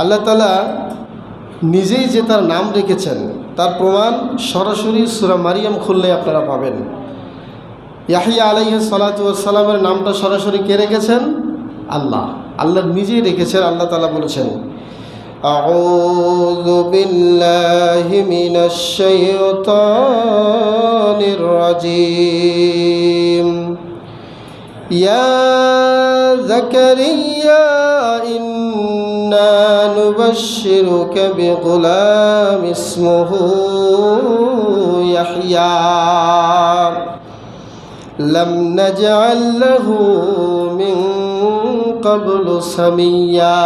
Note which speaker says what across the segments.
Speaker 1: আল্লাহ তাআলা নিজেই যে তার নাম রেখেছেন তার প্রমাণ সরাসরি সূরা মারিয়াম খুললে আপনারা পাবেন। ইয়াহইয়া আলাইহিস সালাতু ওয়াস সালামের নামটা সরাসরি কে রেখেছেন? আল্লাহ। আল্লাহ নিজেই রেখেছেন। আল্লাহ তাআলা বলেছেন, আউযু বিল্লাহি মিনাশ শাইতানির রাজীম। ইয়া যাকারিয়া ইন্না নুবাশশিরুকা বিগুলাম ইসমুহু ইয়াহইয়া লাম নাজআল লাহু মিন ক্বাবলু সামিয়্যা।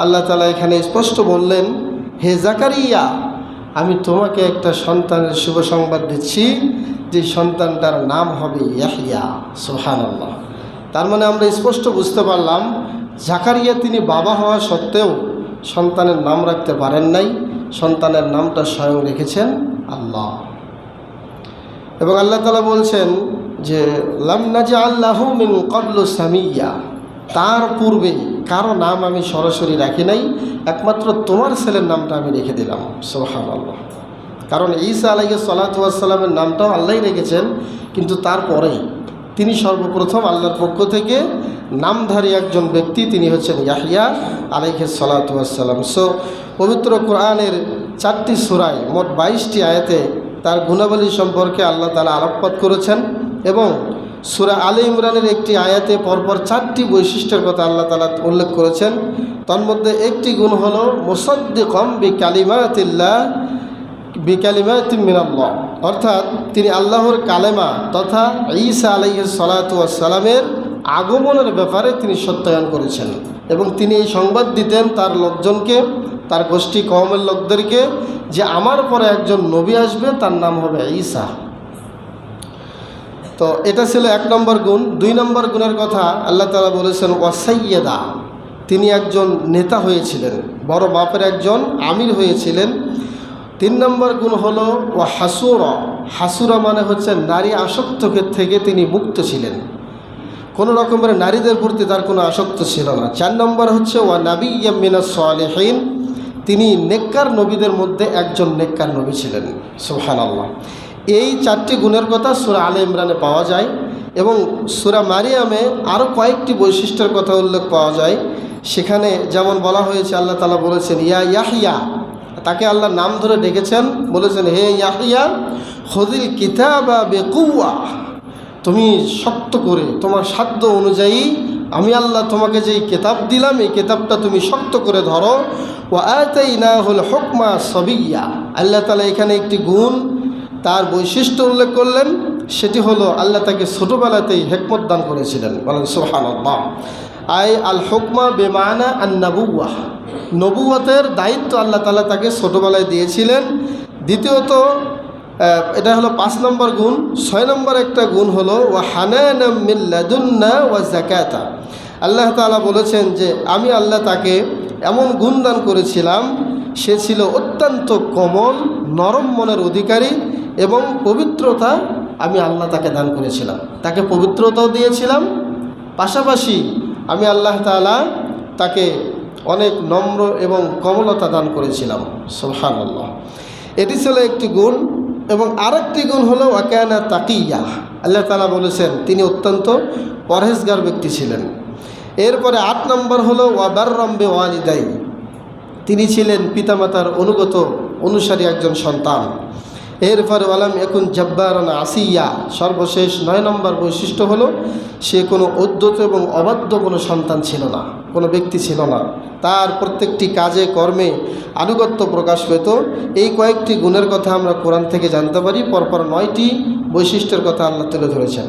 Speaker 1: আল্লাহ তাআলা এখানে স্পষ্ট বললেন, হে জাকারিয়া, আমি তোমাকে একটা সন্তানের শুভ সংবাদ দিচ্ছি, যে সন্তানটার নাম হবে ইয়াহইয়া। সুবহানাল্লাহ। তার মানে আমরা স্পষ্ট বুঝতে পারলাম জাকারিয়া তিনি বাবা হওয়া সত্ত্বেও সন্তানের নাম রাখতে পারেন নাই, সন্তানের নামটা স্বয়ং রেখেছেন আল্লাহ। এবং আল্লাহ তাআলা বলছেন যে লাম নাজআল লাহু মিন ক্বাবলু সামিয়্যা, তার পূর্বে কারো নাম আমি সরাসরি রাখি নাই, একমাত্র তোমার ছেলের নামটা আমি রেখে দিলাম। সুবহানাল্লাহ। কারণ ঈসা আলাইহিস সালাতু ওয়াস সালামের নামটাও আল্লাহই রেখেছেন, কিন্তু তারপরে তিনি সর্বপ্রথম আল্লাহর পক্ষ থেকে নামধারী একজন ব্যক্তি, তিনি হচ্ছেন ইয়াহইয়া আলাইহিস সালাতু ওয়াস সালাম। পবিত্র কোরআনের 4টি সূরায় মোট 22টি আয়াতে তার গুণাবলী সম্পর্কে আল্লাহ তাআলা আলোকপাত করেছেন, এবং সূরা আলে ইমরানের একটি আয়াতে পরপর 4টি বৈশিষ্ট্যের কথা আল্লাহ তাআলা উল্লেখ করেছেন। তন্মধ্যে একটি গুণ হলো মুসাদ্দিকাম বিকালিমাতিন মিনাল্লাহ, অর্থাৎ তিনি আল্লাহর কালেমা তথা ঈসা আলাইহিস সালাতু ওয়াস সালামের আগমনের ব্যাপারে তিনি সত্যায়ন করেছেন, এবং তিনি এই সংবাদ দিতেন তার লোকজনকে, তার গোষ্ঠী কওমের লোকদেরকে, যে আমার পরে একজন নবী আসবে, তার নাম হবে ঈসা। তো এটা ছিল 1 নম্বর গুণ। 2 নম্বর গুণের কথা আল্লাহ তাআলা বলেছেন ওয়াসাইয়্যিদা, তিনি একজন নেতা হয়েছিলেন, বড় মাপের একজন আমির হয়েছিলেন। 3 নম্বর গুণ হলো ওয়া হাসুরা, হাসুরা মানে হচ্ছে নারী আসক্ত থেকে তিনি মুক্ত ছিলেন, কোনো রকমের নারীদের প্রতি তার কোনো আসক্ত ছিল না। 4 নম্বর হচ্ছে ওয়া নাবিয়্যাম মিনাস সালিহিন, তিনি নেককার নবীদের মধ্যে একজন নেককার নবী ছিলেন। সুবহানাল্লাহ। এই 4টি গুণের কথা সূরা আলে ইমরানে পাওয়া যায়, এবং সূরা মারিয়ামে আরও কয়েকটি বৈশিষ্ট্যের কথা উল্লেখ পাওয়া যায়। সেখানে যেমন বলা হয়েছে, আল্লাহ তাআলা বলেছেন ইয়া ইয়াহইয়া, তাকে আল্লাহ নাম ধরে ডেকেছেন, বলেছেন হে ইয়াহইয়া খুযিল কিতাবা বিকুওয়া, তুমি শক্ত করে তোমার সাধ্য অনুযায়ী আমি আল্লাহ তোমাকে যেই কিতাব দিলাম এই কিতাবটা তুমি শক্ত করে ধরো। ওয়া আতাইনাহুল হুকমা সাবিয়্যা, আল্লাহ তাআলা এখানে একটি গুণ তার বৈশিষ্ট্য উল্লেখ করলেন, সেটি হলো আল্লাহ তাকে ছোটোবেলাতেই হিকমত দান করেছিলেন। বলেন সুবহানাল্লাহ। আই আল হুকমা বেমানা আন নবুওয়াহ, নবুয়তের দায়িত্ব আল্লাহ তাআলা তাকে ছোটোবেলায় দিয়েছিলেন। দ্বিতীয়ত এটা হলো 5 নম্বর গুণ। 6 নম্বর একটা গুণ হলো ওয়া হানানাম মিন লাদুন্না ওয়া যাকাতা, আল্লাহ তাআলা বলেছেন যে আমি আল্লাহ তাকে এমন গুণ দান করেছিলাম, সে ছিল অত্যন্ত কোমল নরম মনের অধিকারী, এবং পবিত্রতা আমি আল্লাহ তাকে দান করেছিলাম, তাকে পবিত্রতাও দিয়েছিলাম, পাশাপাশি আমি আল্লাহ তাআলা তাকে অনেক নম্র এবং কোমলতা দান করেছিলাম। সুবহানাল্লাহ। এটি ছিল একটি গুণ। এবং আরেকটি গুণ হলো ওয়া কানা তাকিয়্যা, আল্লাহ তাআলা বলেছেন তিনি অত্যন্ত পরহেজগার ব্যক্তি ছিলেন। এরপরে 8 নম্বর হলো ওয়া বাররাম বিওয়ালিদাই, তিনি ছিলেন পিতামাতার অনুসারী একজন সন্তান। এরপরে ওয়ালাম ইয়াকুন জাব্বারান আসিয়া, সর্বশেষ 9 নম্বর বৈশিষ্ট্য হলো সে কোনো উদ্ধত এবং অবাধ্য কোনো সন্তান ছিল না, কোনো ব্যক্তি ছিল না, তার প্রত্যেকটি কাজে কর্মে আনুগত্য প্রকাশ পেত। এই কয়েকটি গুণের কথা আমরা কোরআন থেকে জানতে পারি। পরপর 9টি বৈশিষ্ট্যের কথা আল্লাহ তুলে ধরেছেন।